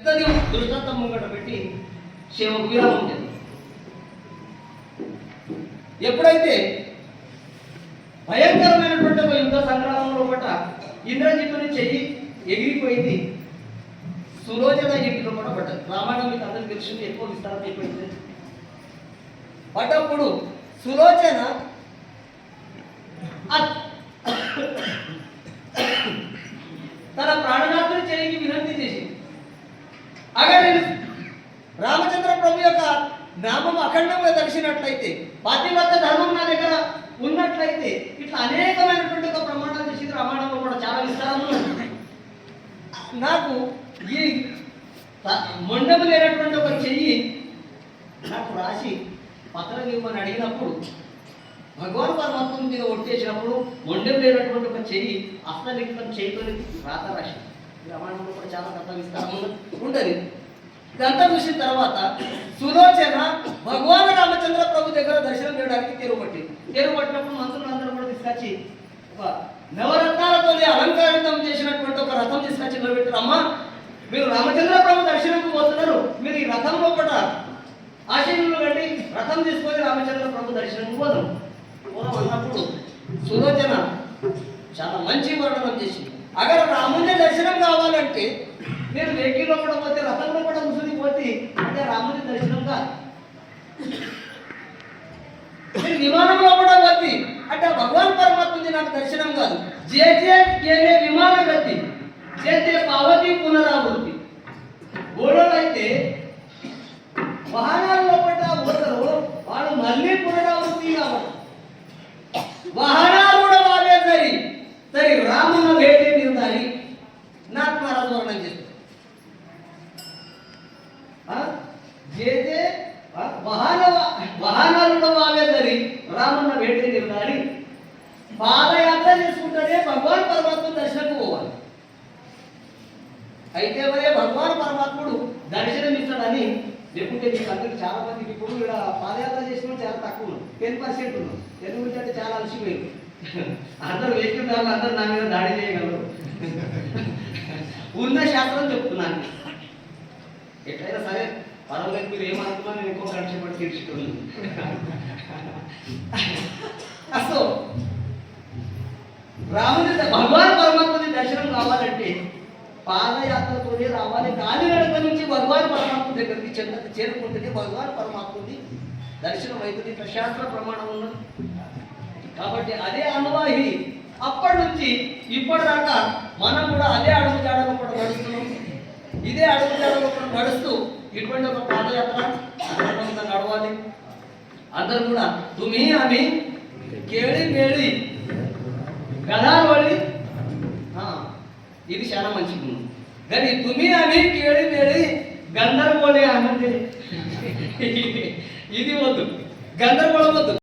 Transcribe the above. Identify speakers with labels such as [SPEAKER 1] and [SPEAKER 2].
[SPEAKER 1] దృష్టాంతం ముంగట పెట్టి సేవకు విరామం చేయాలి. ఎప్పుడైతే భయంకరమైనటువంటి ఒక యుద్ధ సంగ్రామంలో పట్ట ఇంద్రజిత్తుని చెయ్యి ఎగిరిపోయింది, సులోచన ఇంటిలో కూడా పడ్డది. రామాయణం మీకు అందరికి తెలిసింది, ఎక్కువ విస్తారం అయిపోయింది. పడ్డప్పుడు సులోచన తన ప్రాణనాథుని చెయ్యికి వినంతి చేసింది. అక్కడ రామచంద్ర ప్రభు యొక్క నామం అఖండంగా తెలిసినట్లయితే, పాతివ్రత ధర్మం నా దగ్గర ఉన్నట్లయితే, ఇట్లా అనేకమైనటువంటి ఒక ప్రమాణాలు చేసింది. రామాయణంలో కూడా చాలా విస్తారంలో నాకు ఈ మొండము లేనటువంటి ఒక చెయ్యి నాకు రాసి పత్రం ఇవ్వమని అడిగినప్పుడు, భగవాన్ పరమాత్మ మీద ఒట్టేసినప్పుడు మొండెం లేనటువంటి ఒక చెయ్యి హస్తలిఖితం చేతుని రాత రాసి రామాయణంలో కూడా చాలా కథ విస్తారం ఉంటుంది. ఇదంతా చూసిన తర్వాత సులోచన భగవాన్ రామచంద్ర ప్రభు దగ్గర దర్శనం చేయడానికి పట్టినప్పుడు మంత్రులందరూ కూడా తీసుకొచ్చి ఒక నవరత్నాలతో అలంకారితం చేసినటువంటి ఒక రథం తీసుకొచ్చి నిలబెట్టారు. అమ్మ, మీరు రామచంద్ర ప్రభు దర్శనంకు పోతున్నారు, మీరు ఈ రథంలో కూడా ఆశీనులు కట్టి రథం తీసుకొని రామచంద్ర ప్రభు దర్శనంకు పోదాం అన్నప్పుడు సులోచన చాలా మంచి వర్ణనం చేసి, అక్కడ రాముని దర్శనం కావాలంటే నేను వెహికల్లో కూడా పోతే, రథంలో కూడా ముసుని పోతే అంటే రాముని దర్శనం కాదు. నేను విమానంలో కూడా పోతే అంటే భగవాన్ పరమాత్మది నాకు దర్శనం కాదు. జే విమాన గతి, జే పావతి పునరావృత్తి. గోడలు అయితే వాహనాల్లో పడ్డ పోతారు, వాళ్ళు మళ్ళీ పునరావృత్తి కావాలి. వాహనాలు కూడా వాళ్ళే సరి రామున్న భేటీ నిందాలి నాకు మహారాజు వర్ణం చేస్తారు. వాహనాలు కూడా వాళ్ళే సరి రామున్న భేటీ నిందాలి. పాదయాత్ర చేసుకుంటేనే భగవాన్ పరమాత్మ దర్శనకు పోవాలి. అయితే మరే భగవాన్ పరమాత్ముడు దర్శనం ఇస్తాడని, లేకుంటే మీకు అందరికి చాలా మందికి ఇప్పుడు ఇక్కడ పాదయాత్ర చేసిన చాలా తక్కువ, 10% ఉన్నాం. తెలుగు గురించి అంటే చాలా అలసిపోయింది. అందరూ వేసుకుంటారు, అందరూ నా మీద దాడి చేయగలరు. ఉన్న శాస్త్రం చెప్తున్నాను. ఎట్లయినా సరే పర్వాలేదు, మీరు ఏమనుకున్నా నేను ఎక్కువ కష్టపడి తీర్చుకున్నాను. అసలు రాముని భగవాన్ పరమాత్మని దర్శనం కావాలంటే పాదయాత్రతోనే రావాలి. కాలినడక నుంచి భగవాన్ పరమాత్మ దగ్గరికి చేరుకుంటుంది. భగవాన్ పరమాత్మది దర్శనం అవుతుంది. శాస్త్ర ప్రమాణం ఉన్నది కాబట్టి అదే అనువాహి. అప్పటి నుంచి ఇప్పటిదాకా మనం కూడా అదే అడుగు జాడలో కూడా నడుస్తున్నాం. ఇదే అడుగు జాడలో కూడా నడుస్తూ ఇటువంటి ఒక పాదయాత్ర నడవాలి. అందరూ కూడా తుమి అని కేళి మేళి గదారోళి, ఇది చాలా మంచిగా ఉంది. కానీ తుమి అని కేళి మేళి గందరగోళి అన్నది ఇది వద్దు, గందరగోళం వద్దు.